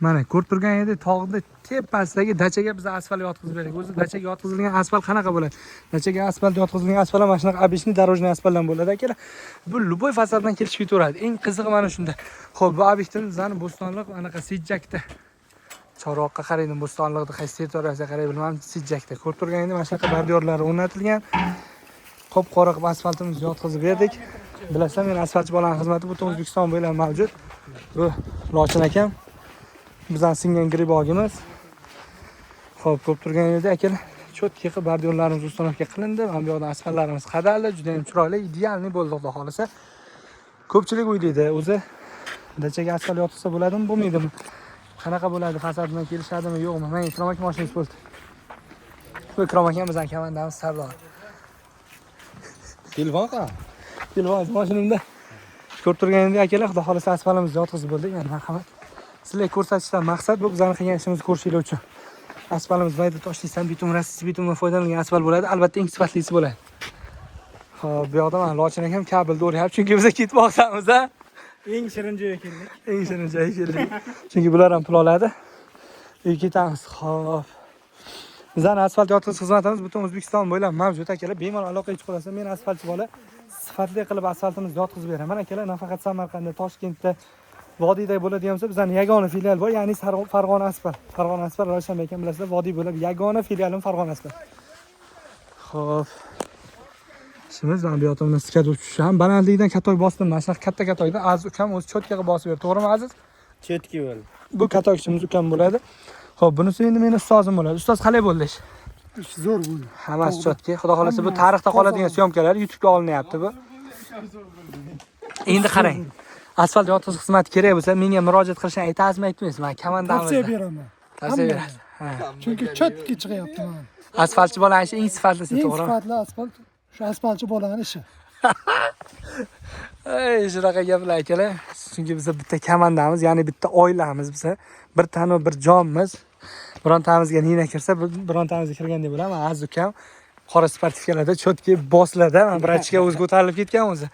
Mana ko'rib turgan edi, tog'ning tepasidagi dachaga biz asfalt yotqizib berdik. O'zi dachaga yotqizilgan asfalt qanaqa bo'ladi? Dachaga asfalt yotqizilgan asfalt mana shunaqa обычный дорожный asfaltdan bo'ladi akalar. Bu любой fasaddan kelishib ketaveradi. Eng qizig'i mana shunda. Xo'p, bu obyektimiz bizning Bo'stonliq anaqa Sijjakda. Chorvoqqa qaraydim, Bo'stonliqda qaysi territoriyasiga qaray bilmadim, Sijjakda. Ko'rib turgan edi, mana shunaqa bordiyorlar o'rnatilgan. Qop-qora qilib asfaltimizni yotqizib berdik. Bilasizlar, men asfaltchi bolaning xizmati butun O'zbekiston bo'ylab mavjud. Bu Lochin akam. Bizdan singan gribogimiz. Xo'p, ko'rib turganingizdek akalar, cho'tki qilib bordiyorlarimiz ustonovka qilindi. Mana bu yoqdan asfaltlarimiz qadaldi, juda ham chiroyli, idealniy bo'ldi xudo xolasa. Ko'pchilik o'ylaydi, o'zi dachaga asfalt yotsa bo'ladimi, bo'lmaydimi? Qanaqa bo'ladi, fasaddan kelishadimi, yo'qmi? Men Ikrom aka mashinasi bo'ldi. Bu Ikrom akam bizning komandamiz Sardor. Telefon qa? Telefon mashinamda. Ko'rib turganingizdek akalar, xudo xolasa asfaltimizni yotqizib bo'ldik. Yani marhamat. Sizlarga ko'rsatishdan maqsad bu bizning qilgan ishimizni ko'rishinglar uchun. Asfaltimiz mayda toshlikdan bitum, rassis bitumdan foydalangan asfalt bo'ladi. Albatta eng sifatlisi bo'ladi. Xo'p, bu yoqda mana Lochin akam kabelni o'rayapti, chunki biz ketmoqdamiz, ha. Eng shirin joyga keldik. Eng shirin joyga keldik. Chunki bular ham pul oladi. Uyga ketamiz. Xo'p. Bizning asfalt yotqizish xizmatimiz butun O'zbekiston bo'ylab mavjud akalar. Bemalol aloqa qilib qolasiz. Men asfaltchi bola sifatli qilib asfaltimizni yotqizib beraman akalar. Nafaqat Samarqandda, Toshkentda, Vodiyda bo'ladigan bo'lsa, bizning yagona filial bor, ya'ni Farg'ona asfalt. Farg'ona asfalt Ravshan aka bilasizlar, Vodiy bo'lib yagona filialim Farg'ona asfalt. Xo'p. Ishimiz mana bu yoqdan skada uchishi ham balandlikdan katoy bosdim. Mana shunaqa katta-katoyda Aziz ukam o'zi cho'tkaga bosib berdi. To'g'rimi Aziz? Cho'tki bo'ldi. Bu katoychimiz ukam bo'ladi. Xo'p, bunisi endi meni ustozim bo'ladi. Ustoz qalay bo'ldi ish? Ish zo'r bo'ldi. Hammasi cho'tki. Xudo xolasa bu tarixda qoladigan syomkalar YouTube'ga olinyapti bu. Endi qarang. Asfalt yotqizish xizmati kerak bo'lsa, menga murojaat qilishni aytasizmi, aytmaysizmi? Men komandamiz. Tavsiya beraman. Tavsiya berasiz. Ha. Chunki cho'tki chiqyapti mana. Asfaltchi bolaning ishi eng sifatlisi, Eng to'g'rimi? sifatli asfalt shu asfaltchi bolaning ishi. Ey, shunaqa gaplar akalar. Chunki biz bitta komandamiz, ya'ni bitta oilamiz biz. Bir tanu bir jonmiz. Birontamizga nina kirsa, birontamizga kirgandek bo'laman. Aziz ukam qora sportivkalarda cho'tki boslarda, men brachga o'zi ko'tarilib ketgan o'zi.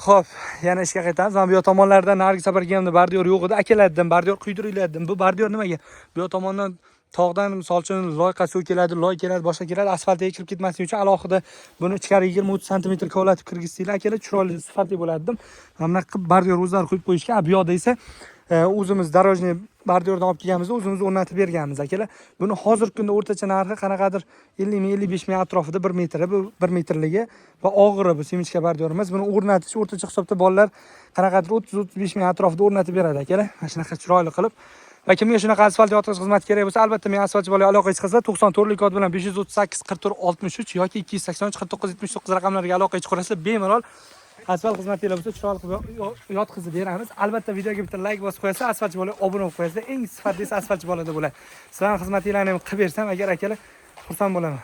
Xo'p, yana ishga qaytamiz. Mana bu yoq tomonlardan narigi safar kelganimda bordiyor yo'q edi. Akalardim, bordiyor quydiriladi. Bu bordiyor nimaga? Bu yoq tomondan tog'dan misol uchun loyqa suv keladi, loy keladi, boshqa keladi. Asfaltga kirib ketmasligi uchun alohida buni ichkari 20-30 sm kovlatib kirgizsanglar, akalar chiroyli, sifatli bo'ladi dedim. Mana bunaqa qilib bordiyor o'zlari quyib qo'yishgan. Bu yoqda esa o'zimiz darojniy bordiyordan olib kelganmiz, o'zimiz o'rnatib berganmiz akalar. Buni hozirgi kunda o'rtacha narxi qanaqadir 50 ming, 55 ming atrofida 1 metri, bu 1 metrligi va og'iri bu semichka bordiyorimiz. Buni o'rnatish o'rtacha hisobda bolalar qanaqadir 30-35 ming atrofida o'rnatib beradi akalar. Mana shunaqa chiroyli qilib. Va kimga shunaqa asfalt yotqizish xizmati kerak bo'lsa, albatta men asfaltchi bolaga aloqa qilsa 94 kod bilan 538 44 63 yoki 283 49 79 raqamlariga aloqa qilib bemalol asfalt xizmatinglar bo'lsa chiroyli qilib yotqizib beramiz. Albatta videoga bitta like bosib qo'yasiz, asfaltchi bolaga obuna bo'lib qo'yasiz. Eng sifatlisi asfaltchi bolada bo'ladi. Sizlarning xizmatinglarni ham qilib bersam agar akalar, xursand bo'laman.